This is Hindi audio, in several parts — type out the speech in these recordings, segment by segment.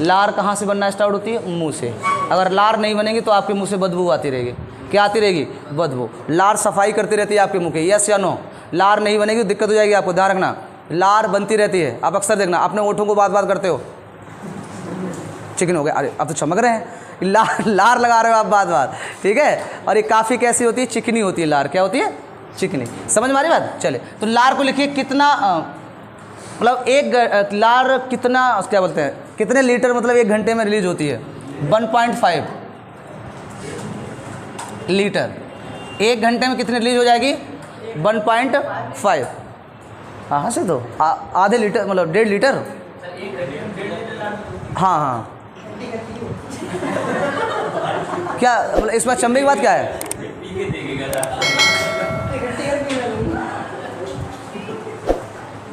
लार कहाँ से बनना स्टार्ट होती है? मुंह से। अगर लार नहीं बनेगी तो आपके मुंह से बदबू आती रहेगी। क्या आती रहेगी? बदबू। लार सफाई करती रहती है आपके मुंह की, यस या नो? लार नहीं बनेगी तो दिक्कत हो जाएगी आपको, ध्यान रखना। लार बनती रहती है। आप अक्सर देखना अपने ओठों को बात करते हो, चिकन हो गया, अरे अब तो चमक रहे हैं, लार लगा रहे हो आप बात, ठीक है। और ये काफ़ी कैसी होती है? चिकनी होती है लार। क्या होती है? चिकनी। समझ में आ रही बात? चले तो लार को लिखिए कितना, मतलब एक लार कितना, क्या बोलते हैं, कितने लीटर मतलब 1 घंटे में रिलीज होती है? 1.5 लीटर। 1 घंटे में कितनी रिलीज हो जाएगी? 1.5। हाँ से तो आधे लीटर मतलब 1.5 लीटर। हाँ क्या मतलब इसमें चंबे की बात क्या है?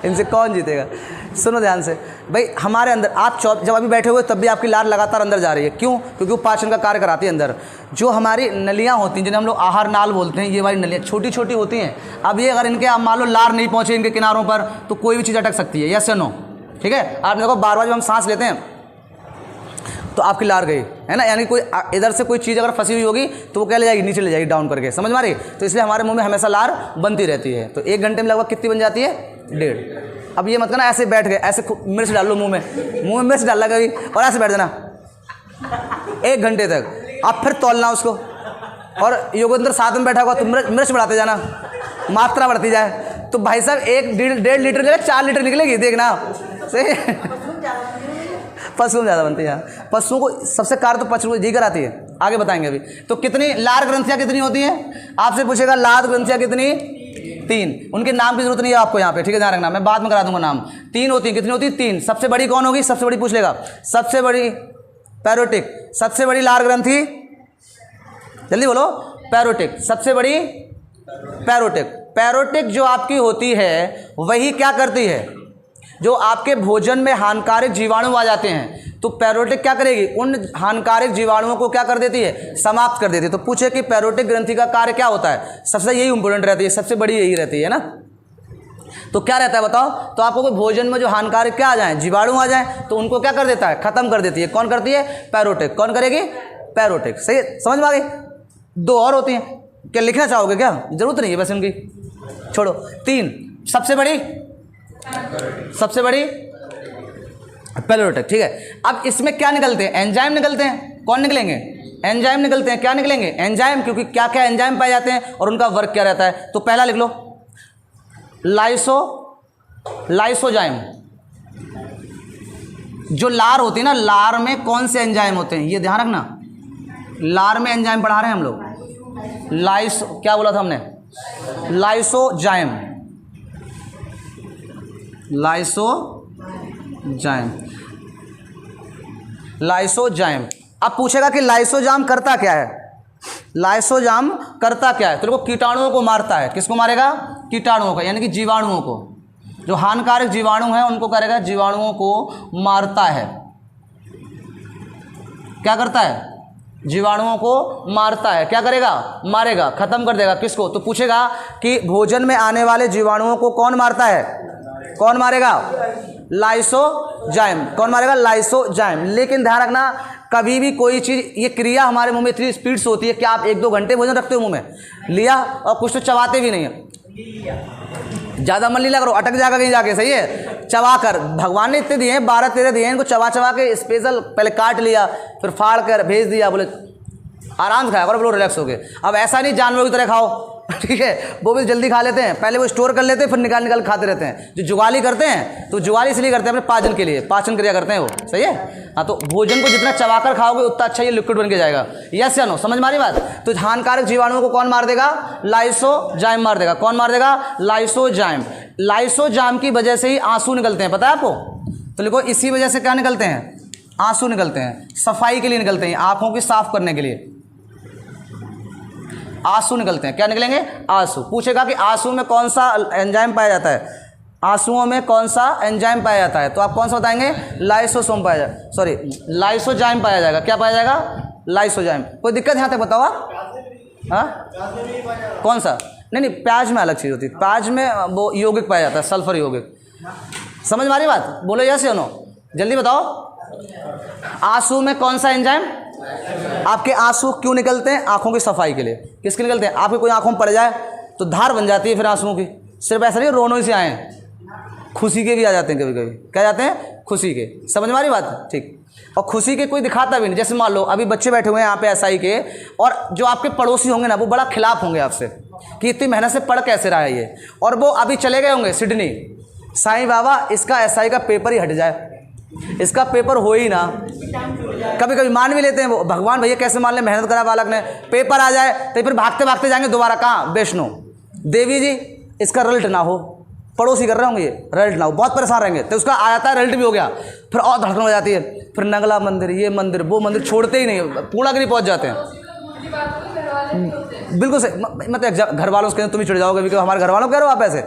इनसे कौन जीतेगा? सुनो ध्यान से भाई, हमारे अंदर आप जब अभी बैठे हुए तब भी आपकी लार लगातार अंदर जा रही है। क्यों? क्योंकि वो पाचन का कार्य कराती है अंदर। जो हमारी नलियाँ होती हैं जिन्हें हम लोग आहार नाल बोलते हैं, ये वाली नलियाँ छोटी छोटी होती हैं। अब ये अगर इनके आप मान लो लार नहीं पहुँचे इनके किनारों पर तो कोई भी चीज़ अटक सकती है, यस या नो? ठीक है। आप देखो बार बार जब हम सांस लेते हैं तो आपकी लार गई है ना, यानी कोई इधर से कोई चीज़ अगर फंसी हुई होगी तो वो क्या ले जाएगी? नीचे ले जाएगी डाउन करके। समझ में आ रही? तो इसलिए हमारे मुंह में हमेशा लार बनती रहती है। तो 1 घंटे में लगभग कितनी बन जाती है? 1.5। अब ये मत करना ऐसे बैठ गए, ऐसे मिर्च डाल लो मुंह में मिर्च डाल लगा और ऐसे बैठ जाना 1 घंटे तक। आप फिर तौलना उसको, और योगेंद्र साथ में बैठा हुआ तो मिर्च बढ़ाते जाना, मात्रा बढ़ती जाए। तो भाई साहब 1.5 लीटर जगह 4 लीटर निकलेगी, देखना सही। पशुओं में ज़्यादा बनती है। पशुओं को सबसे कार तो पशुओं को कराती है, आगे बताएंगे अभी। तो कितनी लार ग्रंथियाँ कितनी होती हैं? आपसे पूछेगा लार ग्रंथियाँ कितनी? 3। उनके नाम की जरूरत नहीं है आपको यहाँ पे, ठीक है, ध्यान रखना, मैं बाद में करा दूंगा नाम। 3 होती हैं। कितनी होती है? 3। सबसे बड़ी कौन होगी? सबसे बड़ी पूछ लेगा। सबसे बड़ी पैरोटिक। सबसे बड़ी लार ग्रंथि, जल्दी बोलो। पैरोटिक। सबसे बड़ी पैरोटिक। पैरोटिक जो आपकी होती है वही क्या करती है? जो आपके भोजन में हानिकारक जीवाणु आ जाते हैं तो पैरोटिक क्या करेगी? उन हानिकारक जीवाणुओं को क्या कर देती है? समाप्त कर देती है। तो पूछे कि पैरोटिक ग्रंथि का कार्य क्या होता है? सबसे यही इंपॉर्टेंट रहती है, सबसे बड़ी यही रहती है ना। तो क्या रहता है बताओ? तो आपको कोई भोजन में जो हानिकारक क्या आ जाए, जीवाणु आ जाए, तो उनको क्या कर देता है? खत्म कर देती है। कौन करती है? पैरोटिक। कौन करेगी? पैरोटिक। सही समझ में आ गई? 2 और होती हैं, क्या लिखना चाहोगे? क्या जरूरत नहीं है वैसे उनकी, छोड़ो। 3 सबसे बड़ी पैरोटिक, ठीक है। अब इसमें क्या निकलते हैं? एंजाइम निकलते हैं। कौन निकलेंगे? एंजाइम निकलते हैं। क्या निकलेंगे? एंजाइम। क्योंकि क्या क्या एंजाइम पाए जाते हैं और उनका वर्क क्या रहता है? तो पहला लिख लो लाइसोजाइम। जो लार होती है ना, लार में कौन से एंजाइम होते हैं ये ध्यान रखना। लार में एंजाइम पढ़ा रहे हैं हम लोग। क्या बोला था हमने? लाइसोजाइम। अब पूछेगा कि लाइसोजाम करता क्या है? लाइसोजाम करता क्या है? तो देखो कीटाणुओं को मारता है। किसको मारेगा? कीटाणुओं को, यानी कि जीवाणुओं को। जो हानिकारक जीवाणु हैं उनको करेगा, जीवाणुओं को मारता है। क्या करता है? जीवाणुओं को मारता है। क्या करेगा? मारेगा, खत्म कर देगा। किसको? तो पूछेगा कि भोजन में आने वाले जीवाणुओं को कौन मारता है? कौन मारेगा? लाइसोजाइम। कौन मारेगा? लाइसोजाइम। लेकिन ध्यान रखना, कभी भी कोई चीज़, ये क्रिया हमारे मुंह में इतनी स्पीड से होती है कि आप 1-2 घंटे भोजन रखते हो मुंह में, लिया और कुछ तो चबाते भी नहीं है। ज़्यादा मन लीला करो, अटक जाएगा कहीं जाके। सही है, चबा कर। भगवान ने इतने दिए हैं, 12-13 दिए हैं, इनको चबा के स्पेशल पहले काट लिया, फिर फाड़ कर भेज दिया, बोले आराम से खाया करो, बोलो रिलैक्स हो गए। अब ऐसा नहीं जानवरों की तरह खाओ, ठीक है, वो भी जल्दी खा लेते हैं, पहले वो स्टोर कर लेते हैं, फिर निकाल खाते रहते हैं। जो जुगाली करते हैं तो जुगाली इसलिए करते हैं अपने पाचन के लिए, पाचन क्रिया करते हैं वो। सही है, हाँ। तो भोजन को जितना चबाकर खाओगे उतना अच्छा ये लिक्विड बन के जाएगा। यस या नो? समझ में आ रही बात? तो हानिकारक जीवाणुओं को कौन मार देगा? लाइसोजाइम मार देगा। कौन मार देगा? लाइसोजाइम। लाइसोजाइम की वजह से ही आंसू निकलते हैं, पता है आपको? तो लिखो, इसी वजह से क्या निकलते हैं? आंसू निकलते हैं। सफाई के लिए निकलते हैं, आंखों की साफ करने के लिए आंसू निकलते हैं। क्या निकलेंगे? आंसू। पूछेगा कि आंसू में कौन सा एंजाइम पाया जाता है? आंसुओं में कौन सा एंजाइम पाया जाता है? तो आप कौन सा बताएंगे? लाइसोजाइम पाया जाएगा। क्या पाया जाएगा? लाइसोजाइम। कोई दिक्कत यहाँ तक बताओ आप? हाँ, कौन सा? नहीं, प्याज में अलग चीज़ होती है। प्याज में वो यौगिक पाया जाता है, सल्फर यौगिक। समझ में आ रही बात? बोलो यस या नो, जल्दी बताओ। आंसू में कौन सा एंजाइम? आपके आंसू क्यों निकलते हैं? आंखों की सफाई के लिए। किसके निकलते हैं? आपके कोई आंखों में पड़ जाए तो धार बन जाती है फिर आंसुओं की। सिर्फ ऐसा नहीं रोनों से आए हैं, खुशी के भी आ जाते हैं कभी कभी। क्या जाते हैं? खुशी के। समझ में आ रही बात? ठीक। और खुशी के कोई दिखाता भी नहीं। जैसे मान लो अभी बच्चे बैठे हुए हैं यहाँ पे एसआई के, और जो आपके पड़ोसी होंगे ना वो बड़ा खिलाफ होंगे आपसे कि इतनी मेहनत से पढ़ कैसे रहा है ये, और वो अभी चले गए होंगे सिडनी, साईं बाबा इसका एसआई का पेपर ही हट जाए, इसका पेपर हो ही ना। कभी कभी मान भी लेते हैं वो, भगवान भैया कैसे मान ले, मेहनत करा बालक ने, पेपर आ जाए तो फिर भागते भागते जाएंगे दोबारा कहाँ? वैष्णो देवी जी, इसका रिजल्ट ना हो। पड़ोसी कर रहे होंगे ये, रिजल्ट ना हो, बहुत परेशान रहेंगे। तो उसका आ जाता है, रिजल्ट भी हो गया, फिर और धड़कन हो जाती है, फिर नगला मंदिर, ये मंदिर, वो मंदिर, छोड़ते ही नहीं, पूर्णागिरी पहुंच जाते हैं। बिल्कुल सही। मतलब घर वालों से तुम ही चिढ़ जाओगे भी, हमारे घर वालों कह रहे हो आप ऐसे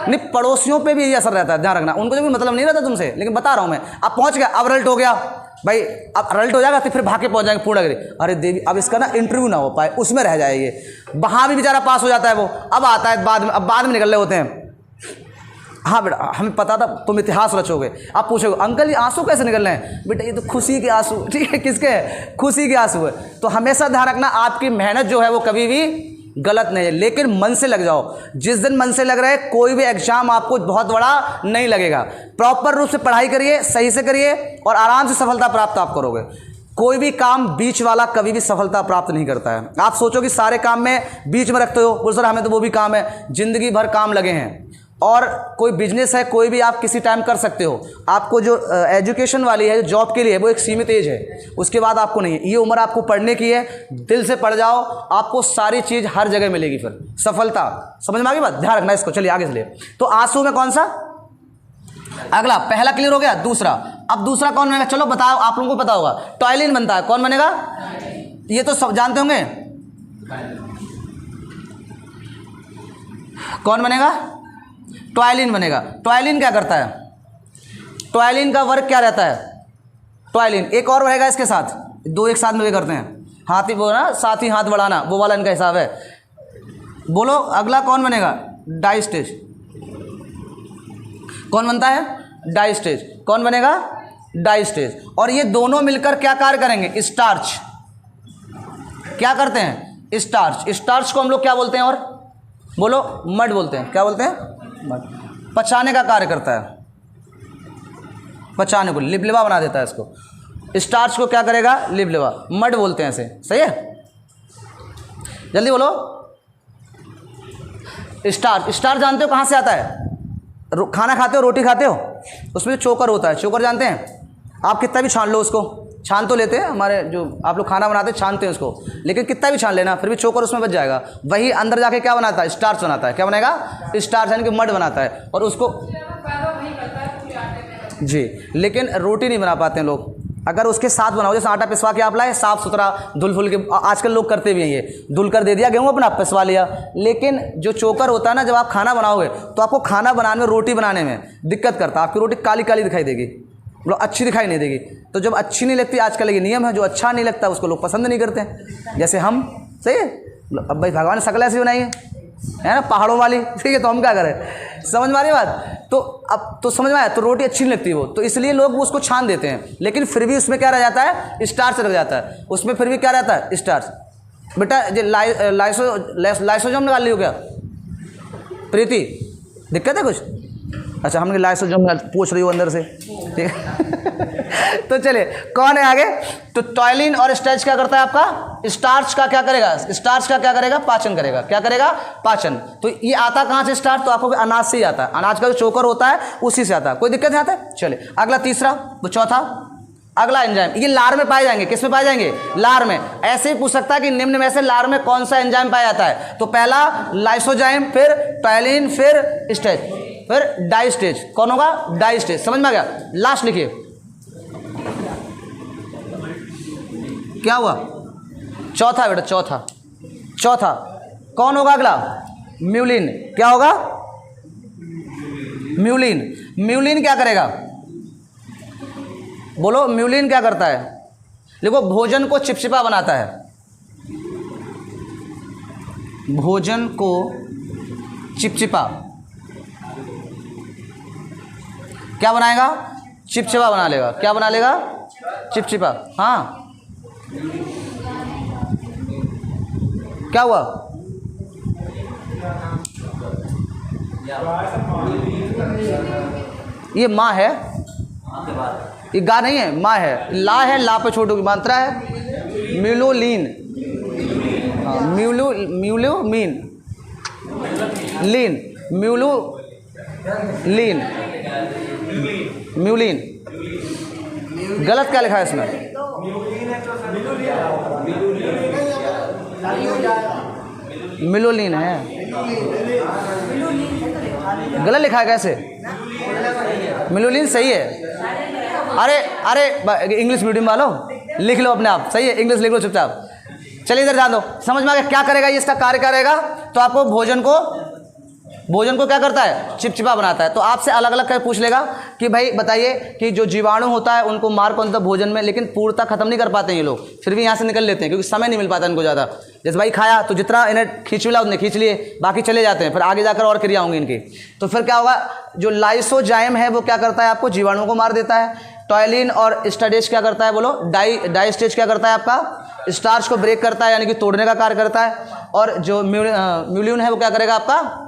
नहीं, पड़ोसियों पे भी ये असर रहता है, ध्यान रखना। उनको जो भी मतलब नहीं रहता तुमसे, लेकिन बता रहा हूँ मैं। अब पहुंच गया, अब रिजल्ट हो गया भाई, अब रिजल्ट हो जाएगा तो फिर भाग के पहुंच जाएंगे पूर्णागिरी। अरे देवी, अब इसका ना इंटरव्यू ना हो पाए, उसमें रह जाएगी। वहाँ भी बेचारा पास हो जाता है वो, अब आता है बाद में, अब बाद में निकल रहे होते हैं। हाँ बेटा, हमें पता था तुम इतिहास रचोगे। आप पूछोगे अंकल ये आंसू कैसे निकल रहे हैं? बेटा ये तो खुशी के आंसू। ठीक है, किसके हैं? खुशी के आंसू है। तो हमेशा ध्यान रखना, आपकी मेहनत जो है वो कभी भी गलत नहीं है, लेकिन मन से लग जाओ। जिस दिन मन से लग रहा है, कोई भी एग्जाम आपको बहुत बड़ा नहीं लगेगा। प्रॉपर रूप से पढ़ाई करिए, सही से करिए, और आराम से सफलता प्राप्त आप करोगे। कोई भी काम बीच वाला कभी भी सफलता प्राप्त नहीं करता है। आप सोचो कि सारे काम में बीच में रखते हो, बोल सर हमें तो वो भी काम है, जिंदगी भर काम लगे हैं। और कोई बिजनेस है, कोई भी आप किसी टाइम कर सकते हो। आपको जो एजुकेशन वाली है, जो जॉब के लिए है, वो एक सीमित एज है, उसके बाद आपको नहीं है। ये उम्र आपको पढ़ने की है, दिल से पढ़ जाओ, आपको सारी चीज़ हर जगह मिलेगी, फिर सफलता। समझ में आ गई बात? ध्यान रखना इसको। चलिए आगे चलिए। तो आंसू में कौन सा? अगला, पहला क्लियर हो गया। दूसरा, अब दूसरा कौन बनेगा? चलो बताओ, आप लोगों को पता होगा। टॉयलिन बनता है, कौन बनेगा? ये तो सब जानते होंगे। कौन बनेगा? टॉयलिन बनेगा। टॉयलिन क्या करता है? टॉयलिन का वर्क क्या रहता है? टॉयलिन एक और रहेगा इसके साथ, दो एक साथ में भी करते हैं। हाथी वो ना, साथ ही हाथ बढ़ाना, वो वाला इनका हिसाब है। बोलो अगला कौन बनेगा? डायस्टेज। कौन बनता है? डायस्टेज। कौन बनेगा? डायस्टेज। और ये दोनों मिलकर क्या कार्य करेंगे? स्टार्च। क्या करते हैं? स्टार्च। स्टार्च को हम लोग क्या बोलते हैं? और बोलो, मड बोलते हैं। क्या बोलते हैं? मड। पचाने का कार्य करता है, पचाने को, लिबलिबा बना देता है इसको। स्टार्च को क्या करेगा? लिबलिबा। मड बोलते हैं इसे। सही है, जल्दी बोलो। स्टार्च। स्टार्च जानते हो कहाँ से आता है? खाना खाते हो, रोटी खाते हो, उसमें चोकर होता है। चोकर जानते हैं? आप कितना भी छान लो उसको, छान तो लेते हैं, हमारे जो आप लोग खाना बनाते हैं छानते हैं उसको, लेकिन कितना भी छान लेना फिर भी चोकर उसमें बच जाएगा। वही अंदर जाके क्या बनाता है? स्टार्च बनाता है। क्या बनेगा? स्टार्च, यानी कि मड बनाता है। और उसको जी, लेकिन रोटी नहीं बना पाते हैं लोग। अगर उसके साथ बनाओ, जैसे आटा पिसवा के आप लाए, साफ सुथरा धुल फुल के, आजकल लोग करते भी हैं ये, धुल कर दे दिया, गेहूँ अपना पिसवा लिया। लेकिन जो चोकर होता है ना, जब आप खाना बनाओगे तो आपको खाना बनाने में, रोटी बनाने में दिक्कत करता है। आपकी रोटी काली काली दिखाई देगी, मतलब अच्छी दिखाई नहीं देगी। तो जब अच्छी नहीं लगती, आजकल ये नियम है, जो अच्छा नहीं लगता उसको लोग पसंद नहीं करते हैं। जैसे हम, सही है, अब भाई भगवान ने शक्ल ऐसी बनाई है ना, पहाड़ों वाली, ठीक है, तो हम क्या करें? समझ में आ रही बात? तो अब तो समझ में आया। तो रोटी अच्छी नहीं लगती वो, तो इसलिए लोग उसको छान देते हैं, लेकिन फिर भी उसमें क्या रह जाता है? स्टार्च रह जाता है। उसमें फिर भी क्या रहता है? स्टार्च। बेटा लाइसोजोम निकाल ली हो क्या प्रीति? दिक्कत है कुछ? अच्छा, हमने लाइसोजोम पूछ रही हो अंदर से, ठीक है। तो चलिए, कौन है आगे? तो टॉयलिन और स्टार्च क्या करता है आपका? स्टार्च का क्या करेगा? स्टार्च का क्या करेगा? पाचन करेगा। क्या करेगा? पाचन। तो ये आता कहाँ से स्टार्च? तो आपको अनाज से ही आता है। अनाज का जो चोकर होता है उसी से आता है। कोई दिक्कत नहीं आता है? चलिए अगला, तीसरा, वो चौथा, अगला एंजाइम, ये लार में पाए जाएंगे। किस में पाए जाएंगे? लार में। ऐसे ही पूछ सकता है कि निम्न में से लार में कौन सा एंजाइम पाया जाता है? तो पहला लाइसोजाइम, फिर टॉयलिन, फिर स्टेज, फिर डाइस्टेज। कौन होगा? डाइस्टेज। समझ में आ गया? लास्ट लिखिए, क्या हुआ? चौथा बेटा, चौथा। चौथा कौन होगा? अगला म्यूलिन। क्या होगा? म्यूलिन। म्यूलिन क्या करेगा? बोलो, म्यूलिन क्या करता है? देखो, भोजन को चिपचिपा बनाता है। भोजन को चिपचिपा क्या बनाएगा? चिपचिपा बना लेगा। क्या बना लेगा? चिपचिपा। हाँ क्या हुआ? ये माँ है, ये गा नहीं है, माँ है। ला है, ला पे छोटू की मात्रा है म्यूलोलीन। म्यूलोमीन लीन, म्यूलोलीन, म्यूलिन। गलत क्या लिखा है इसमें? मिलोलिन है, गलत लिखा है। कैसे? मिलोलिन सही है। अरे इंग्लिश मीडियम वालों लिख लो अपने आप, सही है, इंग्लिश लिख लो चुपचाप। चलिए इधर ध्यान दो, समझ में आ गया क्या करेगा ये? इसका कार्य करेगा तो आपको भोजन को क्या करता है? चिपचिपा बनाता है। तो आपसे अलग अलग कर पूछ लेगा कि भाई बताइए कि जो जीवाणु होता है उनको मार कौन सा भोजन में, लेकिन पूर्णतः खत्म नहीं कर पाते हैं ये लोग, फिर भी यहाँ से निकल लेते हैं क्योंकि समय नहीं मिल पाता इनको ज़्यादा। जैसे भाई खाया तो जितना इन्हें खींच मिला उतने खींच लिए, बाकी चले जाते हैं, फिर आगे जाकर और क्रिया होंगी इनकी। तो फिर क्या होगा? जो लाइसोजाइम है वो क्या करता है? आपको जीवाणुओं को मार देता है। टॉयलिन और स्टार्च क्या करता है? बोलो। डाइस्टेज क्या करता है? आपका स्टार्च को ब्रेक करता है, यानी कि तोड़ने का कार्य करता है। और जो म्यूलिन है वो क्या करेगा? आपका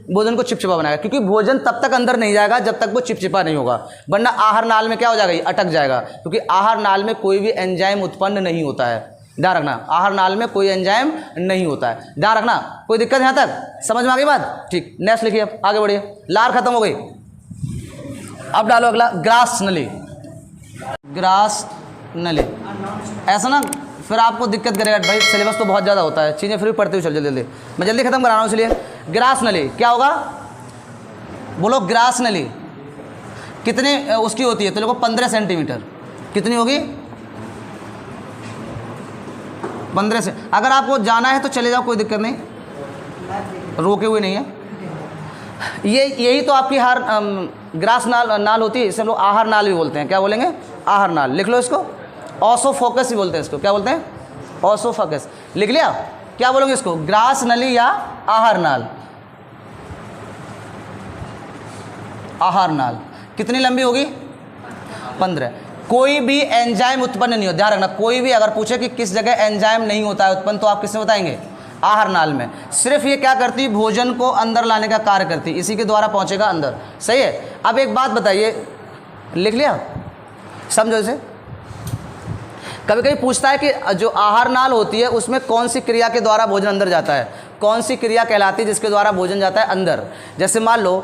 भोजन को चिपचिपा बनाएगा, क्योंकि भोजन तब तक अंदर नहीं जाएगा जब तक वो चिपचिपा नहीं होगा, वरना आहार नाल में क्या हो जाएगा? ये अटक जाएगा, क्योंकि आहार नाल में कोई भी एंजाइम उत्पन्न नहीं होता है। ध्यान रखना, आहार नाल में कोई एंजाइम नहीं होता है, ध्यान रखना। कोई दिक्कत यहाँ तक समझ में आ गई बात? ठीक, नेक्स्ट लिखिए, अब आगे बढ़िए। लार खत्म हो गई, अब डालो अगला, ग्रास नली। ग्रास नली ऐसा ना फिर आपको दिक्कत करेगा भाई, सिलेबस तो बहुत ज़्यादा होता है, चीज़ें फिर भी पढ़ते हुए चल जल्दी। मैं जल्दी खत्म करा रहा हूँ, इसलिए ग्रास नली क्या होगा? बोलो। ग्रास नली कितने उसकी होती है? तो लोगों 15 सेंटीमीटर। कितनी होगी? 15 से। अगर आपको जाना है तो चले जाओ, कोई दिक्कत नहीं, रोके हुए नहीं है। यही तो आपकी ग्रास नाल होती है, इसे हम लोग आहार नाल भी बोलते हैं। क्या बोलेंगे? आहार नाल। लिख लो इसको, ऑसोफोकस ही बोलते हैं इसको। क्या बोलते हैं? ऑसोफोकस। लिख लिया? क्या बोलोगे इसको? ग्रास नली या आहार नाल? आहार नाल कितनी लंबी होगी? 15। कोई भी एंजाइम उत्पन्न नहीं हो, ध्यान रखना। कोई भी अगर पूछे कि किस जगह एंजाइम नहीं होता है उत्पन्न, तो आप किसमें बताएंगे? आहार नाल में। सिर्फ ये क्या करती है? भोजन को अंदर लाने का कार्य करती है, इसी के द्वारा पहुंचेगा अंदर। सही है। अब एक बात बताइए, लिख लिया? समझो इसे। कभी कभी पूछता है कि जो आहार नाल होती है उसमें कौन सी क्रिया के द्वारा भोजन अंदर जाता है? कौन सी क्रिया कहलाती है जिसके द्वारा भोजन जाता है अंदर? जैसे मान लो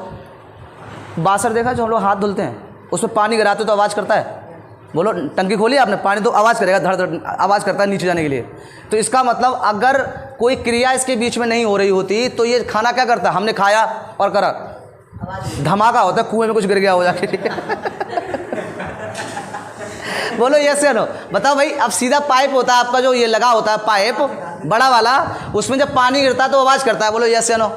बासर देखा जो हम लोग हाथ धुलते हैं, उसमें पानी गिराते तो आवाज़ करता है। बोलो, टंकी खोली आपने, पानी तो आवाज़ करेगा, धड़ धड़ आवाज़ करता है नीचे जाने के लिए। तो इसका मतलब अगर कोई क्रिया इसके बीच में नहीं हो रही होती तो ये खाना क्या करता? हमने खाया और करा, धमाका होता है, कुएं में कुछ गिर गया हो जाके। बोलो यस या नो? बताओ भाई। अब सीधा पाइप होता है आपका, जो ये लगा होता है पाइप बड़ा वाला, उसमें जब पानी गिरता है तो आवाज़ करता है। बोलो यस या नो?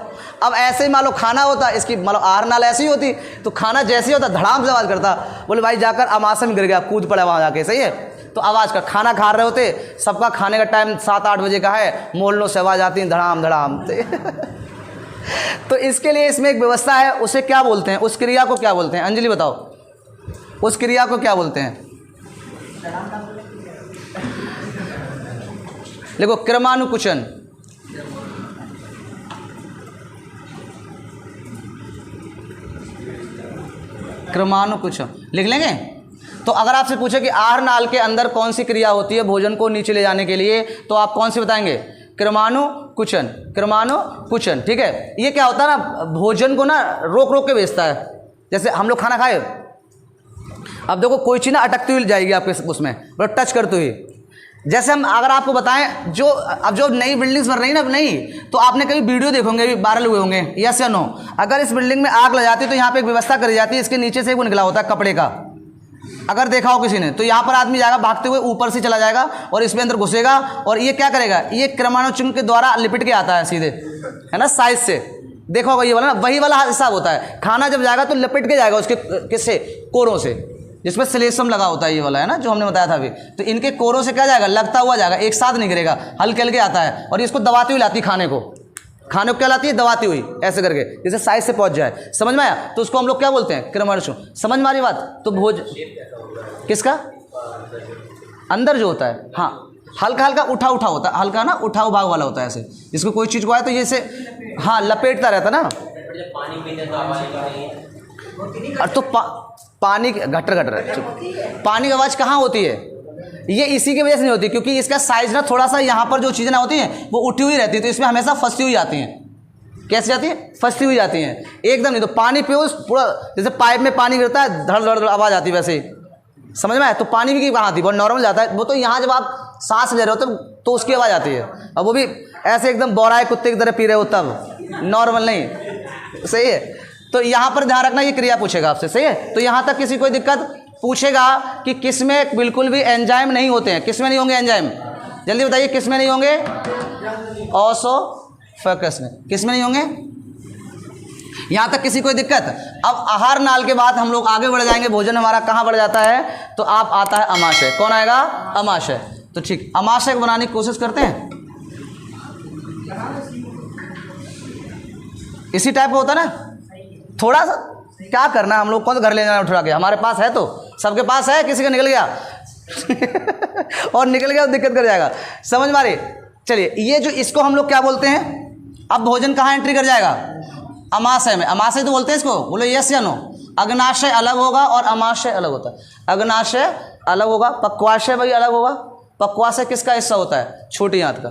अब ऐसे ही मान लो खाना होता, इसकी मान लो आहार नाल ऐसी होती, तो खाना जैसे ही होता धड़ाम से आवाज़ करता। बोले भाई जाकर अमाशय में गिर गया, कूद पड़ा वहाँ जाके। सही है। तो आवाज़ कर, खाना खा रहे होते, सबका खाने का टाइम 7-8 बजे का है, मोहल्लों से आवाज़ आती है धड़ाम धड़ाम। तो इसके लिए इसमें एक व्यवस्था है, उसे क्या बोलते हैं? उस क्रिया को क्या बोलते हैं? अंजलि बताओ, उस क्रिया को क्या बोलते हैं? देखो, क्रमानुकुचन। क्रमानुकुचन लिख लेंगे। तो अगर आपसे पूछे कि आहार नाल के अंदर कौन सी क्रिया होती है भोजन को नीचे ले जाने के लिए, तो आप कौन सी बताएंगे? क्रमानुकुचन। क्रमानुकुचन, ठीक है। ये क्या होता है ना, भोजन को ना रोक रोक के भेजता है। जैसे हम लोग खाना खाए, अब देखो कोई चीज़ ना अटकती हुई जाएगी आपके उसमें, मतलब टच करते हुए। जैसे हम अगर आपको बताएं, जो अब जो नई बिल्डिंग्स बन रही है ना, नहीं तो आपने कभी वीडियो देखोगे, वायरल हुए होंगे, यस या नो? अगर इस बिल्डिंग में आग लग जाती है तो यहाँ पे एक व्यवस्था करी जाती है, इसके नीचे से वो निकला होता है कपड़े का। अगर देखा हो किसी ने, तो यहाँ पर आदमी जाएगा भागते हुए, ऊपर से चला जाएगा और इसमें अंदर घुसेगा, और ये क्या करेगा? ये क्रमानुचन के द्वारा लिपट के आता है सीधे, है ना, साइज से। देखा होगा ये वाला ना, वही वाला हिसाब होता है। खाना जब जाएगा तो लिपट के जाएगा उसके किससे? कोरों से, जिसमें सिलेसम लगा होता है, ये वाला है ना जो हमने बताया था अभी। तो इनके कोरों से क्या जाएगा? लगता हुआ जाएगा, एक साथ नहीं गिरेगा, हल्के हल्के आता है, और इसको दबाते हुए लाती खाने को। खाने को क्या लाती है? दबाती हुई ऐसे करके, जैसे साइड से पहुंच जाए। समझ में आया? तो उसको हम लोग क्या बोलते हैं? क्रमशः। समझ में आ रही बात? तो भोज किसका अंदर जो होता है, हाँ हल्का हल्का उठा उठा होता है, हल्का ना उठाव भाग वाला होता है ऐसे, जिसको कोई चीज़ को आए तो जैसे हाँ लपेटता रहता ना। और तो पानी घटर घटर पानी की आवाज़ कहाँ होती है? ये इसी की वजह से नहीं होती, क्योंकि इसका साइज ना थोड़ा सा यहाँ पर जो चीज़ें ना होती हैं वो उठी हुई रहती है, तो इसमें हमेशा फंसी हुई आती हैं। कैसे जाती है? फंसी हुई जाती हैं एकदम। नहीं तो पानी पियो पूरा, जैसे पाइप में पानी गिरता है धड़ धड़ आवाज़ आती है वैसे ही। समझ में आया? तो पानी भी कहाँ आती है? बहुत नॉर्मल जाता है वो तो, यहाँ जब आप सांस ले रहे हो तो उसकी आवाज़ आती है। अब वो भी ऐसे एकदम बौराए कुत्ते की तरह पी रहे हो तब, नॉर्मल नहीं। सही है? तो यहाँ पर ध्यान रखना, ये क्रिया पूछेगा आपसे। सही है? तो यहाँ तक किसी कोई दिक्कत? पूछेगा कि किसमें बिल्कुल भी एंजाइम नहीं होते हैं, किसमें नहीं होंगे एंजाइम? जल्दी बताइए, किसमें नहीं होंगे? ओसोफेगस में। किसमें नहीं होंगे? यहाँ तक किसी कोई दिक्कत? अब आहार नाल के बाद हम लोग आगे बढ़ जाएंगे। भोजन हमारा कहाँ बढ़ जाता है? तो आप आता है अमाशय। कौन आएगा? अमाशय। तो ठीक, अमाशय को बनाने की कोशिश करते हैं। इसी टाइप का होता है ना, थोड़ा सा क्या करना हम लोग को, तो घर ले जाना उठा के, हमारे पास है तो सबके पास है, किसी का निकल गया और निकल गया तो दिक्कत कर जाएगा। समझ मारे? चलिए, ये जो इसको हम लोग क्या बोलते हैं? अब भोजन कहाँ एंट्री कर जाएगा? अमाशय में। अमाशय तो बोलते हैं इसको, बोलो यस या नो? अग्नाशय अलग होगा और अमाशय अलग होता है। अग्नाशय अलग होगा, पक्वाशय भाई अलग होगा। पक्वाशय किसका हिस्सा होता है? छोटी आंत का।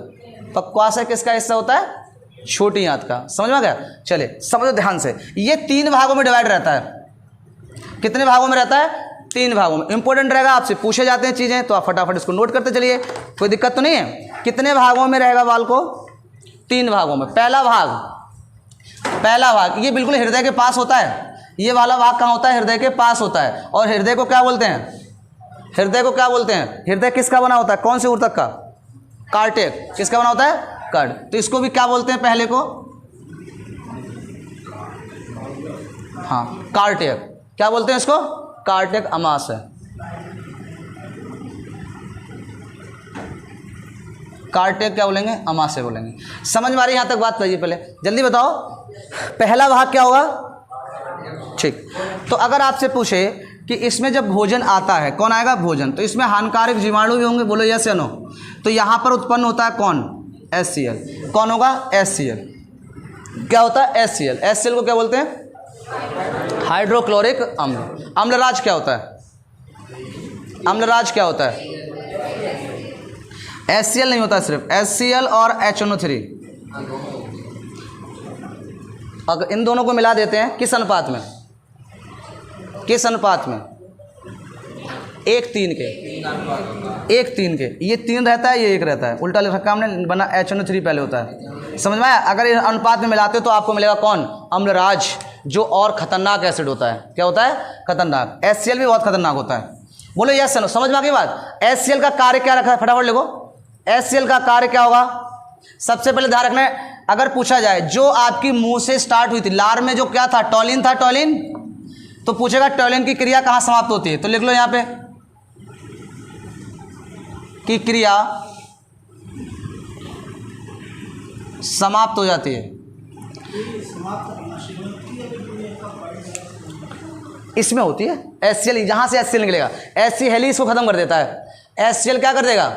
पक्वाशय किसका हिस्सा होता है? छोटी आंत का। समझ में आ गया? चलिए समझो ध्यान से, ये 3 भागों में डिवाइड रहता है। कितने भागों में रहता है? 3 भागों में। इंपॉर्टेंट रहेगा, आपसे पूछे जाते हैं चीज़ें, तो आप फटाफट इसको नोट करते चलिए, कोई दिक्कत तो नहीं है। कितने भागों में रहेगा बाल को? 3 भागों में। पहला भाग ये बिल्कुल हृदय के पास होता है। ये वाला भाग कहाँ होता है? हृदय के पास होता है। और हृदय को क्या बोलते हैं? हृदय को क्या बोलते हैं? हृदय किसका बना होता है? कौन से ऊतक का? कार्डियक। किसका बना होता है? कार्ड। तो इसको भी क्या बोलते हैं पहले को? हाँ कार्डियक। क्या बोलते हैं इसको? कार्डियक अमाशय। कार्डियक क्या बोलेंगे? अमाशय बोलेंगे। समझ में आ रही? यहाँ तक बात करिए, पहले जल्दी बताओ पहला भाग क्या होगा? ठीक। तो अगर आपसे पूछे कि इसमें जब भोजन आता है, कौन आएगा? भोजन। तो इसमें हानिकारक जीवाणु भी होंगे, बोलो यस या नो? तो यहाँ पर उत्पन्न होता है कौन? HCl। कौन होगा? HCl। क्या होता है? HCl। HCl को क्या बोलते हैं? हाइड्रोक्लोरिक अम्ल। अम्लराज क्या होता है? अम्लराज क्या होता है? HCl नहीं होता, सिर्फ HCl और HNO3। अगर इन दोनों को मिला देते हैं किस अनुपात में? किस अनुपात में? 1:3 के। 1:3 के। ये 3 रहता है, ये 1 रहता है। उल्टा लिख रखा हमने, बना HNO3 पहले होता है। समझ में आया? अगर इस अनुपात में मिलाते हो तो आपको मिलेगा कौन? अम्लराज, जो और खतरनाक एसिड होता है। क्या होता है? खतरनाक। HCl भी बहुत खतरनाक होता है। बोलो यस नो? समझ में आ गई बात? HCl का कार्य क्या रखा है? फटाफट लिखो। HCl का कार्य क्या होगा? सबसे पहले ध्यान रखना है, अगर पूछा जाए जो आपकी मुंह से स्टार्ट हुई थी, लार में जो क्या था? टॉलिन था। टॉलिन। तो पूछेगा टॉलिन की क्रिया कहाँ समाप्त होती है? तो लिख लो यहाँ पे की क्रिया समाप्त हो जाती है। इसमें होती है HCl, जहां से HCl निकलेगा। HCl इसको खत्म कर देता है। HCl क्या कर देगा?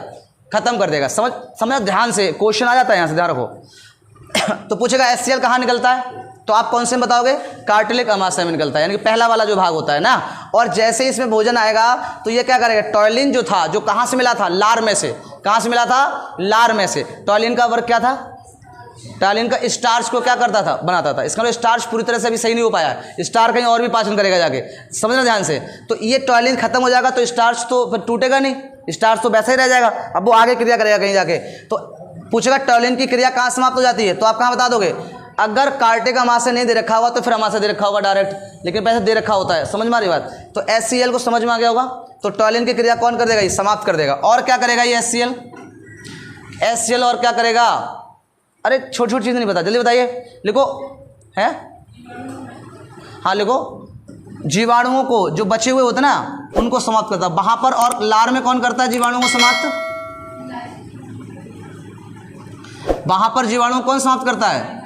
खत्म कर देगा। समझ ध्यान से, क्वेश्चन आ जाता है यहाँ से, ध्यान रखो। तो पूछेगा HCl कहाँ निकलता है? तो आप कौन से में बताओगे? कार्टिलिक अमाशय में निकलता है, यानी कि पहला वाला जो भाग होता है ना। और जैसे ही इसमें भोजन आएगा तो ये क्या करेगा? टॉलिन जो था, जो कहाँ से मिला था? लार में से। कहाँ से मिला था? लार में से। टॉलिन का वर्क क्या था? टॉलिन का स्टार्च को क्या करता था? बनाता था। इसका मतलब स्टार्च पूरी तरह से अभी सही नहीं हो पाया है, स्टार कहीं और भी पाचन करेगा जाके। समझना ध्यान से। तो ये टॉलिन खत्म हो जाएगा तो स्टार्च तो फिर टूटेगा नहीं, स्टार्च तो वैसे ही रह जाएगा। अब वो आगे क्रिया करेगा कहीं जाके। तो पूछेगा टॉलिन की क्रिया कहाँ समाप्त हो जाती है? तो आप कहाँ बता दोगे? अगर कार्टिक अमाशय नहीं दे रखा होगा तो फिर अमाशय दे रखा होगा डायरेक्ट, लेकिन पहले दे रखा होता है। समझ में आ रही बात? तो HCl को समझ में आ गया होगा। तो टॉलिन की क्रिया कौन कर देगा? ये समाप्त कर देगा। और क्या करेगा ये HCl? और क्या करेगा? अरे छोटी छोटी चीज़ नहीं पता, जल्दी बताइए। लिखो है, हाँ लिखो। जीवाणुओं को जो बचे हुए होते ना उनको समाप्त करता है वहाँ पर। और लार में कौन करता है जीवाणुओं को समाप्त? वहाँ पर जीवाणु कौन समाप्त करता है?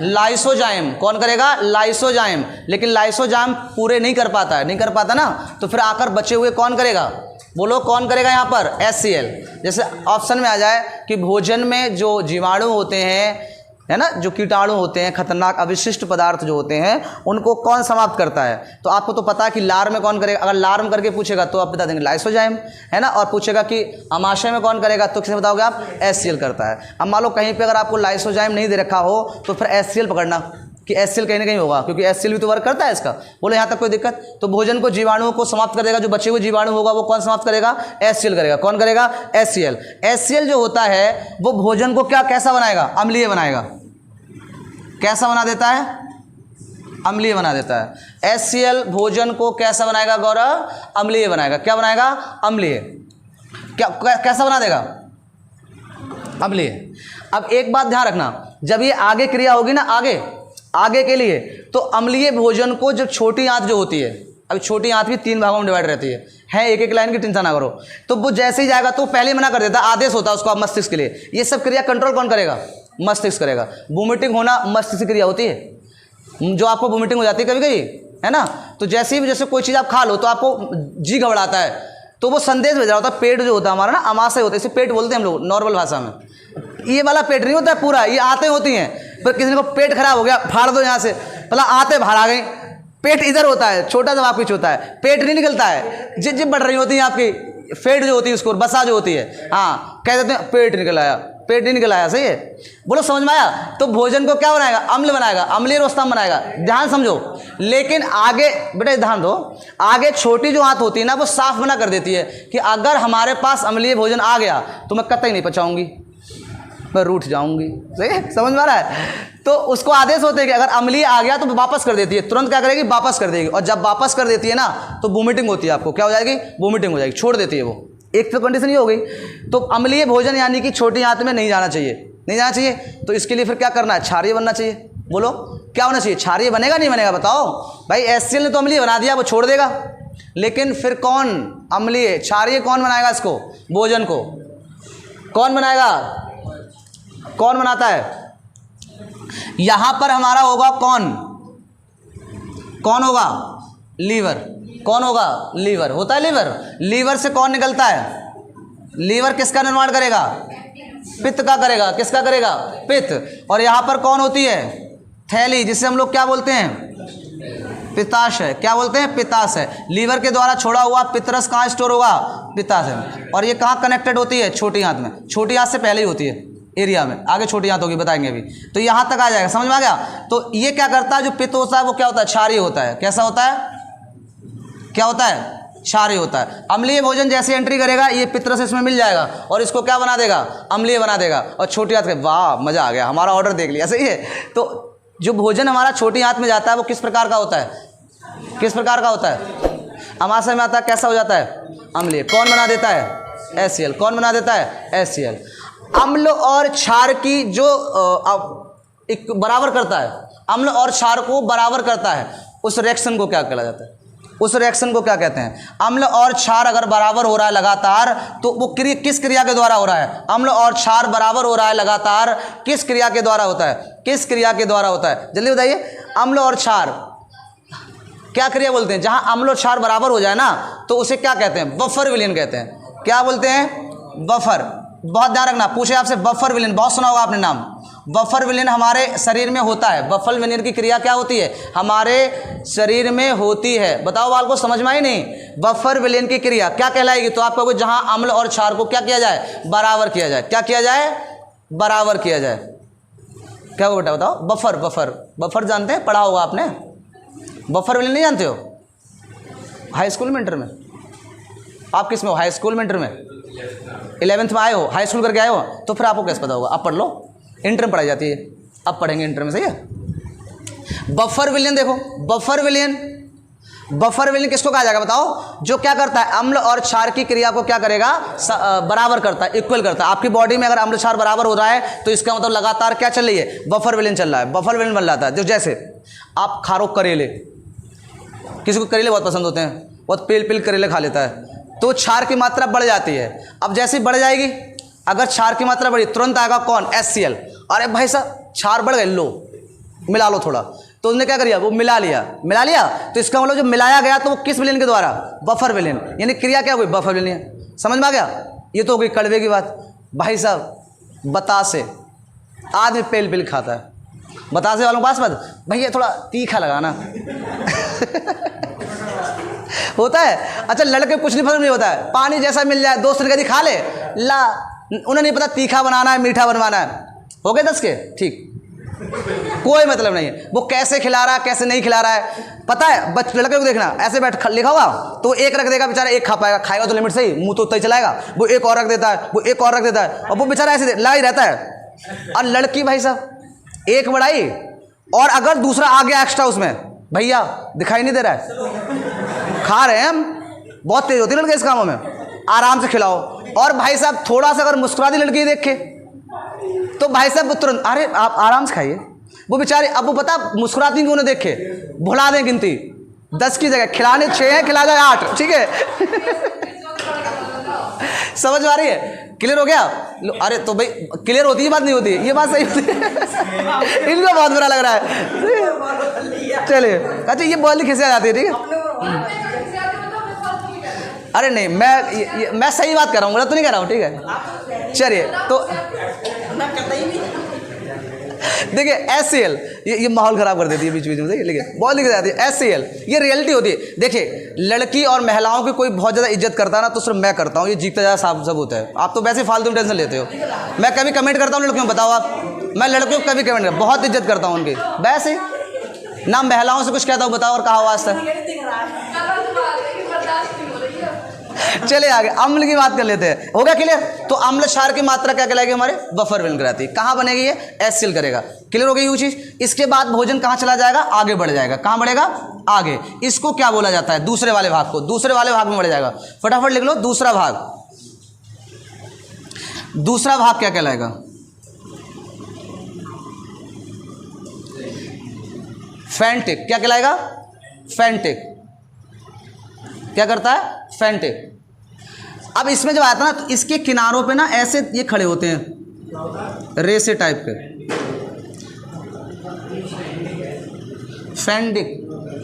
लाइसोजाइम। कौन करेगा? लाइसोजाइम। लेकिन लाइसोजाइम पूरे नहीं कर पाता है, नहीं कर पाता ना, तो फिर आकर बचे हुए कौन करेगा? बोलो कौन करेगा यहाँ पर? HCl। जैसे ऑप्शन में आ जाए कि भोजन में जो जीवाणु होते हैं, है ना, जो कीटाणु होते हैं, खतरनाक अविशिष्ट पदार्थ जो होते हैं, उनको कौन समाप्त करता है? तो आपको तो पता है कि लार में कौन करेगा। अगर लार में करके पूछेगा तो आप बता देंगे लाइसोजाइम, है ना, और पूछेगा कि अमाशय में कौन करेगा तो किसे बताओगे आप? HCl करता है। अब मान लो कहीं पे अगर आपको लाइसोजाइम नहीं दे रखा हो तो फिर HCl पकड़ना कि HCl कहीं ना कहीं होगा, क्योंकि HCl भी तो वर्क करता है इसका। बोलो यहाँ तक कोई दिक्कत? तो भोजन को, जीवाणुओं को समाप्त कर देगा, जो बचे हुए जीवाणु होगा वो कौन समाप्त करेगा? HCl करेगा। कौन करेगा? HCl। HCl जो होता है वो भोजन को क्या, कैसा बनाएगा? अम्लीय बनाएगा। कैसा बना देता है? अम्लीय बना देता है। HCl भोजन को कैसा बनाएगा गौरव? अम्लीय बनाएगा। क्या बनाएगा? अम्लीय। क्या कैसा बना देगा? अम्लीय। अब एक बात ध्यान रखना, जब ये आगे क्रिया होगी ना, आगे के लिए, तो अम्लीय भोजन को जब छोटी आंत जो होती है, अभी छोटी आंत भी 3 भागों में डिवाइड रहती है एक एक लाइन की चिंता ना करो, तो वो जैसे ही जाएगा तो पहले मना कर देता है, आदेश होता है उसको मस्तिष्क के लिए। ये सब क्रिया कंट्रोल कौन करेगा? मस्तिष्क करेगा। वोमिटिंग होना मस्तिष्क क्रिया होती है, जो आपको वोमिटिंग हो जाती है कभी कभी, है ना, तो जैसे ही जैसे कोई चीज़ आप खा लो तो आपको जी घबराता है, तो वो संदेश भेज रहा होता है। पेट जो होता है हमारा ना, अमाशय होता है, इसे पेट बोलते हैं हम लोग नॉर्मल भाषा में। ये वाला पेट नहीं होता है पूरा, ये आते होती हैं। पर किसी को पेट खराब हो गया, फाड़ दो यहाँ से, मतलब आते बाहर आ गई। पेट इधर होता है, छोटा सा आपकी होता है, पेट नहीं निकलता है। जिब बढ़ रही होती है आपकी, फेट जो होती है उसको, बसा जो होती है, हाँ, कह देते हैं पेट निकल आया, पेट नहीं निकल आया। सही है, बोलो समझ में आया? तो भोजन को क्या बनाएगा? अम्ल बनाएगा, अम्लीय रोस्तम बनाएगा। ध्यान समझो। लेकिन आगे बेटा ध्यान दो, आगे छोटी जो आंत होती है ना, वो साफ मना कर देती है कि अगर हमारे पास अम्लीय भोजन आ गया तो मैं कतई नहीं पचाऊंगी, मैं रूठ जाऊंगी। सही है, समझ में आ रहा है? तो उसको आदेश होते हैं कि अगर अम्लीय आ गया तो वापस कर देती है, तुरंत क्या करेगी? वापस कर देगी। और जब वापस कर देती है ना तो वोमिटिंग होती है, आपको क्या हो जाएगी? वोमिटिंग हो जाएगी, छोड़ देती है वो। एक तो कंडीशन ये हो गई। तो अम्लीय भोजन यानी कि छोटी आंत में नहीं जाना चाहिए, नहीं जाना चाहिए। तो इसके लिए फिर क्या करना है? क्षारीय बनना चाहिए। बोलो क्या होना चाहिए? क्षारीय बनेगा नहीं बनेगा? बताओ भाई। HCl ने तो अम्लीय बना दिया, वो छोड़ देगा, लेकिन फिर कौन अम्लीय, क्षारीय कौन बनाएगा इसको? भोजन को कौन बनाएगा? कौन बनाता है? यहां पर हमारा होगा कौन होगा? लीवर। कौन होगा? लीवर होता है। लीवर से कौन निकलता है? लीवर किसका निर्माण करेगा? पित्त का करेगा। किसका करेगा? पित्त। और यहां पर कौन होती है? थैली, जिसे हम लोग क्या बोलते हैं? पित्ताशय। क्या बोलते हैं? पित्ताशय। लीवर के द्वारा छोड़ा हुआ पित्तरस कहाँ स्टोर होगा? पित्ताशय में। और ये कहाँ कनेक्टेड होती है? छोटी आंत में। छोटी आंत से पहले ही होती है एरिया में, आगे छोटी आंत होगी, बताएंगे अभी। तो यहाँ तक आ जाएगा, समझ में आ गया? तो ये क्या करता है? जो पित्त होता है वो क्या होता है? क्षारीय होता है। कैसा होता है? क्या होता है? क्षारीय होता है। अम्लीय भोजन जैसे एंट्री करेगा, ये पित्तरस इसमें मिल जाएगा और इसको क्या बना देगा? अम्लीय बना देगा। और छोटी आंत के, वाह मजा आ गया, हमारा ऑर्डर देख लिया। सही है। तो जो भोजन हमारा छोटी आंत में जाता है वो किस प्रकार का होता है? किस प्रकार का होता है? अमाशय में आता है, कैसा हो जाता है? अम्लीय। कौन बना देता है? HCl। कौन बना देता है? HCl। अम्ल और क्षार की जो एक बराबर करता है, अम्ल और क्षार को बराबर करता है, उस रिएक्शन को क्या कहा जाता है? उस रिएक्शन को क्या कहते हैं? अम्ल और क्षार अगर बराबर हो रहा है लगातार, तो वो किस क्रिया के द्वारा हो रहा है? अम्ल और क्षार बराबर हो रहा है लगातार, किस क्रिया के द्वारा होता है? किस क्रिया के द्वारा होता है? जल्दी बताइए। अम्ल और क्षार क्या क्रिया बोलते हैं? जहां अम्ल और क्षार बराबर हो जाए ना, तो उसे क्या कहते हैं? बफर विलयन कहते हैं। क्या बोलते हैं? बफर। बहुत ध्यान रखना, पूछे आपसे बफर विलयन, बहुत सुना होगा आपने नाम। बफर विलयन हमारे शरीर में होता है। बफर विलयन की क्रिया क्या होती है? हमारे शरीर में होती है। बताओ बाल को, समझ में आई नहीं? बफर विलयन की क्रिया क्या कहलाएगी? तो आप कहोगे जहां अम्ल और क्षार को क्या किया जाए? बराबर किया जाए। क्या किया जाए? बराबर किया जाए। क्या हो बेटा बताओ? बफर। बफर जानते हैं, पढ़ा होगा आपने। बफर विलयन नहीं जानते हो? हाई स्कूल में, इंटर में? आप किस में हो? हाई स्कूल में, इंटर में? 11th में आए हो, हाई स्कूल करके आए हो, तो फिर आपको कैसे पता होगा? आप पढ़ लो, इंटर में पढ़ाई जाती है, अब पढ़ेंगे इंटर में। सही है। बफर विलयन देखो, बफर विलयन किसको कहा जाएगा बताओ? जो क्या करता है? अम्ल और क्षार की क्रिया को क्या करेगा? बराबर करता है, इक्वल करता है। आपकी बॉडी में अगर अम्ल क्षार बराबर हो रहा है तो इसका मतलब लगातार क्या चल रही है? बफर विलयन चल रहा है। बफर विलयन बन जाता है। जो जैसे आप खा रो करेले, किसी को करेले बहुत पसंद होते हैं, बहुत पेल करेले खा लेता है, तो क्षार की मात्रा बढ़ जाती है। अब जैसे ही बढ़ जाएगी, अगर क्षार की मात्रा बढ़ी, तुरंत आएगा कौन? HCl। अरे भाई साहब क्षार बढ़ गए, लो मिला लो थोड़ा। तो उसने क्या किया, वो मिला लिया, मिला लिया। तो इसका मतलब जो मिलाया गया तो वो किस विलेन के द्वारा, बफर विलेन, यानी क्रिया क्या हुई, बफर विलेन। समझ में आ गया। ये तो हो गई कड़वे की बात। भाई साहब बतासे, आदमी पेल पेल खाता है, बतासे वालों के पास मत, भैया थोड़ा तीखा लगाना होता है। अच्छा लड़के कुछ नहीं फर्क नहीं होता है, पानी जैसा मिल जाए, दोस्त ने कहा खा ले, ला, उन्हें नहीं पता तीखा बनाना है मीठा बनवाना है। हो गए 10 के, ठीक, कोई मतलब नहीं है वो कैसे खिला रहा है कैसे नहीं खिला रहा है, पता है। लड़के को देखना, ऐसे बैठ लिखा हुआ तो एक रख देगा बेचारा, एक खा पाएगा, खाएगा तो लिमिट से ही, मुंह तो उतना ही चलाएगा, वो एक और रख देता है, वो एक और रख देता है, और वो बेचारा ऐसे लगा ही रहता है। और लड़की भाई साहब एक बढ़ाई, और अगर दूसरा आ गया एक्स्ट्रा उसमें, भैया दिखाई नहीं दे रहा है, खा रहे हैं हम, बहुत तेज होती है लड़के इस कामों में, आराम से खिलाओ। और भाई साहब थोड़ा सा अगर मुस्कुरा दी लड़की देख के तो भाई साहब तुरंत, अरे आप आराम से खाइए। वो बेचारे, अब वो पता मुस्कुराती क्यों, उन्हें देख के भुला दें गिनती, 10 की जगह खिलाने 6 हैं, खिला जाए 8, ठीक है समझ आ रही है, क्लियर हो गया। अरे तो भाई क्लियर होती है बात, नहीं होती ये बात सही होती है इनको बहुत बुरा लग रहा है। चलिए अच्छा, ये बॉल खिंचा जाती है, ठीक है। अरे नहीं मैं सही बात कर रहा हूँ, गलत तो नहीं कर रहा हूँ, ठीक है। चलिए तो देखिए SCL, ये माहौल खराब कर देती है बीच बीच में, देखिए लेकिन बहुत लिखी जाती है SCL, ये रियलिटी होती है। देखिए लड़की और महिलाओं की कोई बहुत ज़्यादा इज्जत करता है ना तो सिर्फ मैं करता हूँ, ये जीतता ज़्यादा साफ सब होता है। आप तो वैसे फालतू टेंशन लेते हो। मैं कभी कमेंट करता हूँ लड़कियों, बताओ आप, मैं लड़कियों को कभी कमेंट करता, बहुत इज्जत करता हूँ उनकी, वैसे ना महिलाओं से कुछ कहता हूँ, बताओ और कहा वास्ता। चले आगे, अम्ल की बात कर लेते हैं, हो गया क्लियर। तो अम्ल क्षार की मात्रा क्या कहलाएगी हमारे, बफर विलेन कहलाती है। कहाँ बनेगी ये, SCL करेगा, क्लियर हो गई ये चीज। इसके बाद भोजन कहाँ चला जाएगा, आगे बढ़ जाएगा, कहाँ बढ़ेगा, आगे। इसको क्या बोला जाता है, दूसरे वाले भाग को, दूसरे वाले भाग में बढ़ जाएगा। फटाफट लिख लो, दूसरा भाग, दूसरा भाग क्या कहलाएगा, फैंटिक, क्या कहलाएगा, फैंटिक, क्या करता है, फैंटिक। अब इसमें जब आता ना तो इसके किनारों पे ना ऐसे ये खड़े होते हैं रेसे टाइप के, फैंटिक,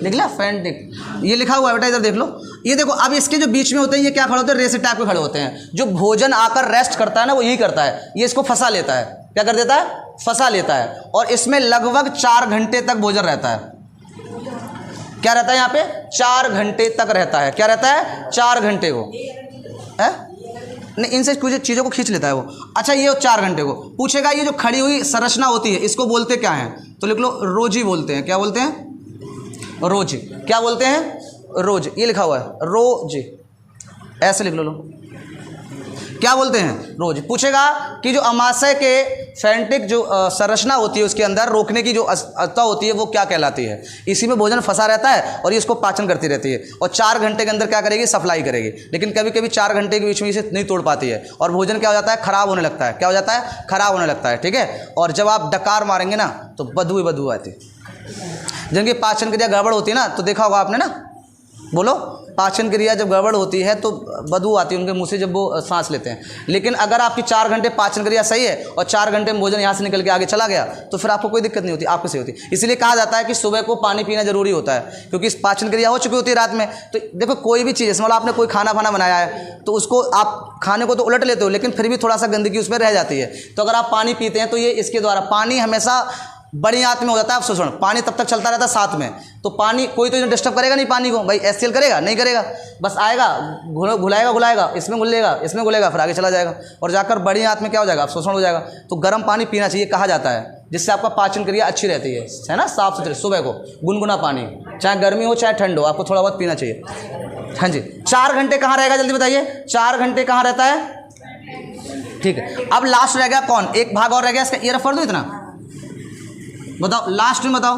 लिख लिया, फैंटिक, ये लिखा हुआ है बेटा, इधर देख लो, ये देखो। अब इसके जो बीच में होते हैं ये क्या खड़े होते हैं, रेसे टाइप के खड़े होते हैं। जो भोजन आकर रेस्ट करता है ना वो यही करता है, ये इसको फंसा लेता है, क्या कर देता है, फंसा लेता है। और इसमें लगभग 4 घंटे तक भोजन रहता है, क्या रहता है यहाँ पे, 4 घंटे तक रहता है, क्या रहता है, 4 घंटे को है नहीं, इनसे कुछ चीज़ों को खींच लेता है वो। अच्छा ये 4 घंटे को पूछेगा, ये जो खड़ी हुई संरचना होती है इसको बोलते क्या हैं, तो लिख लो रोजी बोलते हैं, क्या बोलते हैं, रोजी, क्या बोलते हैं, रोज, ये लिखा हुआ है रोज, ऐसे लिख लो, क्या बोलते हैं, रोज। पूछेगा कि जो अमाशय के फैंटिक जो संरचना होती है उसके अंदर रोकने की जो अवस्था होती है वो क्या कहलाती है। इसी में भोजन फंसा रहता है और ये इसको पाचन करती रहती है, और 4 घंटे के अंदर क्या करेगी, सप्लाई करेगी। लेकिन कभी कभी 4 घंटे के बीच में इसे नहीं तोड़ पाती है और भोजन क्या हो जाता है, खराब होने लगता है, क्या हो जाता है, खराब होने लगता है, ठीक है। और जब आप डकार मारेंगे ना तो बदबू ही बदबू आती है। जिनकी पाचन क्रिया गड़बड़ होती है ना, तो देखा होगा आपने ना, बोलो, पाचन क्रिया जब गड़बड़ होती है तो बदबू आती है उनके मुंह से जब वो सांस लेते हैं। लेकिन अगर आपकी 4 घंटे पाचन क्रिया सही है और 4 घंटे में भोजन यहाँ से निकल के आगे चला गया तो फिर आपको कोई दिक्कत नहीं होती, आपको सही होती। इसलिए कहा जाता है कि सुबह को पानी पीना जरूरी होता है, क्योंकि पाचन क्रिया हो चुकी होती है रात में। तो देखो कोई भी चीज़, मतलब आपने कोई खाना बनाया है तो उसको आप खाने को तो उलट लेते हो, लेकिन फिर भी थोड़ा सा गंदगी उसमें रह जाती है। तो अगर आप पानी पीते हैं तो ये इसके द्वारा, पानी हमेशा बड़ी आंत में हो जाता है अवशोषण, पानी तब तक चलता रहता है साथ में। तो पानी कोई तो डिस्टर्ब करेगा नहीं पानी को, भाई SCL करेगा नहीं, करेगा, बस आएगा घुलाएगा, इसमें घुलेगा फिर आगे चला जाएगा और जाकर बड़ी आंत में क्या हो जाएगा, अवशोषण हो जाएगा। तो गर्म पानी पीना चाहिए कहा जाता है, जिससे आपका पाचन क्रिया अच्छी रहती है ना, साफ सुथरे। सुबह को गुनगुना पानी, चाहे गर्मी हो चाहे ठंड हो, आपको थोड़ा बहुत पीना चाहिए। हाँ जी, 4 घंटे कहाँ रहेगा, जल्दी बताइए, 4 घंटे कहाँ रहता है, ठीक है। अब लास्ट रह गया कौन, एक भाग और रह गया इसका, ये रेफर दो इतना, बताओ लास्ट में, बताओ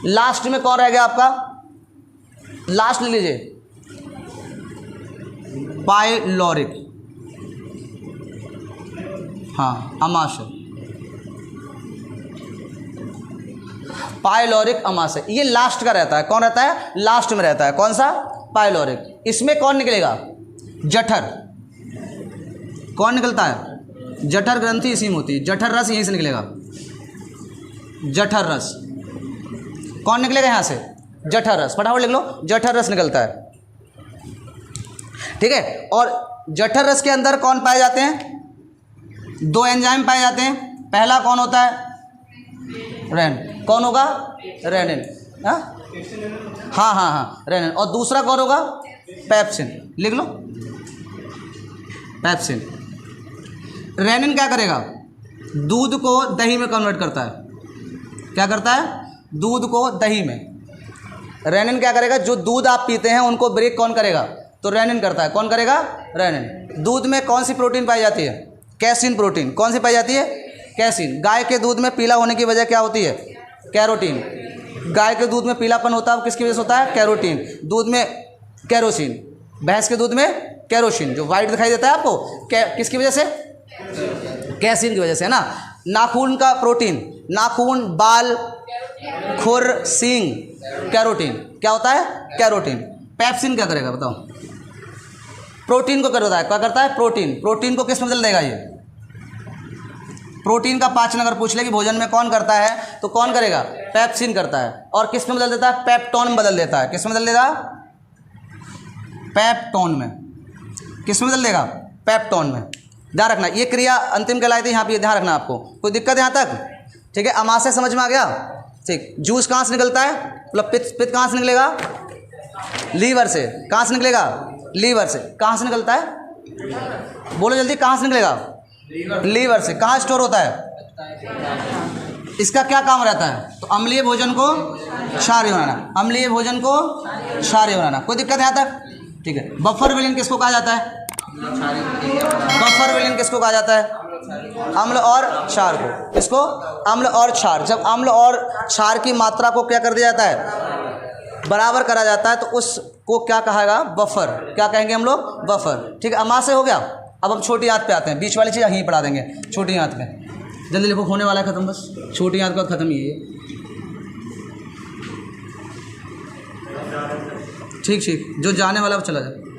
लास्ट में कौन रह गया आपका, लास्ट ले लीजिए, पाइलोरिक, हाँ अमाशय, पाइलोरिक अमाशय, ये लास्ट का रहता है। कौन रहता है, लास्ट में रहता है, कौन सा, पाइलोरिक। इसमें कौन निकलेगा, जठर, कौन निकलता है, जठर ग्रंथि इसी में होती है, जठर रस यहीं से निकलेगा, जठर रस। कौन निकलेगा यहाँ से? जठर रस। फटाफट लिख लो, जठर रस निकलता है, ठीक है। और जठर रस के अंदर कौन पाए जाते हैं? 2 एंजाइम पाए जाते हैं। पहला कौन होता है? रेनिन। कौन होगा? रेनिन। हाँ, रेनिन। और दूसरा कौन होगा? पेप्सिन। लिख लो, पेप्सिन। रेनिन क्या करेगा? दूध को दही में कन्वर्ट करता है। क्या करता है? दूध को दही में। रेनिन क्या करेगा? जो दूध आप पीते हैं उनको ब्रेक कौन करेगा? तो रेनिन करता है। कौन करेगा? रेनिन। दूध में कौन सी प्रोटीन पाई जाती है? Casein protein. कौन सी पाई जाती है? कैसीन। गाय के दूध में पीला होने की वजह क्या होती है? कैरोटीन। गाय के दूध में पीलापन होता है वो किसकी वजह से होता है? कैरोटीन। दूध में कैरोसिन। भैंस के दूध में कैरोसिन, जो वाइट दिखाई देता है आपको, किसकी वजह से? कैसीन की वजह से, है ना। नाखून का प्रोटीन, नाखून, बाल, खुर, सींग, कैरोटीन। क्या होता है? कैरोटीन। पेप्सिन क्या करेगा बताओ? प्रोटीन को करता है। क्या करता है? प्रोटीन। प्रोटीन को किस में बदल देगा? ये प्रोटीन का पाचन अगर पूछ ले कि भोजन में कौन करता है तो कौन करेगा? पेप्सिन करता है। और किस में बदल देता है? पेप्टोन में बदल देता है। किस में बदल देगा? पेप्टोन में। किस में बदल देगा? पेप्टोन में। ध्यान रखना, ये क्रिया अंतिम कहलाती है। यहाँ पे ध्यान रखना आपको। कोई दिक्कत यहाँ तक? ठीक है, अमाशय समझ में आ गया? ठीक। जूस कहाँ से निकलता है? मतलब पित्त कहाँ से निकलेगा? लीवर से। कहाँ से निकलेगा? लीवर से। कहाँ से निकलता है? बोलो जल्दी, कहाँ से निकलेगा? लीवर से। कहाँ स्टोर होता है? इसका क्या काम रहता है? तो अम्लीय भोजन को क्षारीय बनाना। अम्लीय भोजन को क्षारीय बनाना। कोई दिक्कत यहाँ तक? ठीक है। बफर विलेन किसको कहा जाता है? बफर विलेन किसको कहा जाता है? अम्ल और क्षार को। किसको? अम्ल और क्षार। जब अम्ल और क्षार की मात्रा को क्या कर दिया जाता है? बराबर करा जाता है, तो उसको क्या कहेगा? बफर। क्या कहेंगे हम लोग? बफर। ठीक है, अमाशय हो गया। अब हम छोटी आंत पे आते हैं। बीच वाली चीज़ यहीं पढ़ा देंगे, छोटी आंत पे। जल्दी लिखो, होने वाला है खत्म, बस छोटी आंत का खत्म ही है। ठीक, जो जाने वाला वो चला जाए।